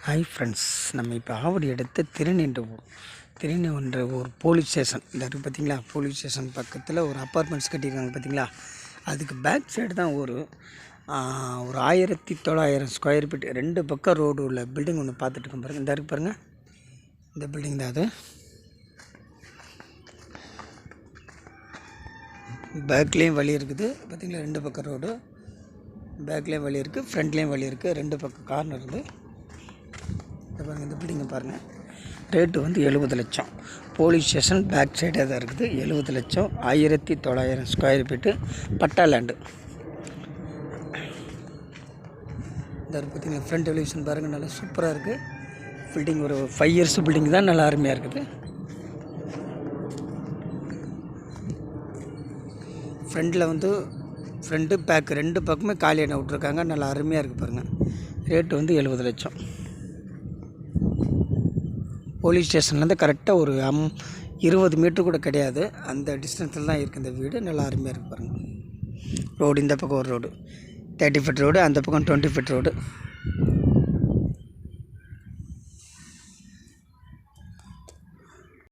Hi friends, நம்ம இப்போ ஆவடி எடுத்து திருநென்ற ஒரு போலீஸ் ஸ்டேஷன் இந்த இருக்குது பார்த்திங்களா. போலீஸ் ஸ்டேஷன் பக்கத்தில் ஒரு அப்பார்ட்மெண்ட்ஸ் கட்டியிருக்காங்க பார்த்திங்களா. அதுக்கு பேக் சைடு தான் ஒரு 1900 ஸ்கொயர் ஃபீட் 2 பக்கம் ரோடு உள்ள பில்டிங் ஒன்று பார்த்துட்டு இருக்கோம் பாருங்கள். இந்த இருக்குது பாருங்கள், இந்த பில்டிங் தான் அது. பேக்லேயும் வழி இருக்குது பார்த்திங்களா. 2 பக்கம் ரோடு, பேக்லேயும் வழி இருக்குது, ஃப்ரண்ட்லேயும் வழி இருக்குது. 2 பக்கம் கார்னர் இருக்குது. பாருங்கள், இந்த பில்டிங்கை பாருங்கள். ரேட்டு வந்து 70 லட்சம். போலீஸ் ஸ்டேஷன் பேக் சைடே தான் இருக்குது. 70 லட்சம், 1900 ஸ்கொயர் ஃபீட்டு, பட்டா லேண்டு. இந்த பார்த்திங்கன்னா ஃப்ரண்ட் எலிவேஷன் பாருங்கள், நல்லா சூப்பராக இருக்குது. பில்டிங் ஒரு 5 இயர்ஸ் பில்டிங் தான், நல்லா அருமையாக இருக்குது. ஃப்ரண்டில் வந்து ஃப்ரண்ட்டு பேக் 2 பக்கமே காலியான விட்ருக்காங்க. நல்லா அருமையாக இருக்குது பாருங்கள். ரேட்டு வந்து 70 லட்சம். போலீஸ் ஸ்டேஷன்லேருந்து கரெக்டாக ஒரு 20 மீட்ரு கூட கிடையாது, அந்த டிஸ்டன்ஸில் தான் இருக்குது இந்த வீடு. நல்லா அருமையாக இருக்குது பாருங்கள். ரோடு இந்த பக்கம் ஒரு ரோடு 30 ஃபீட் ரோடு, அந்த பக்கம் 20 ஃபீட் ரோடு.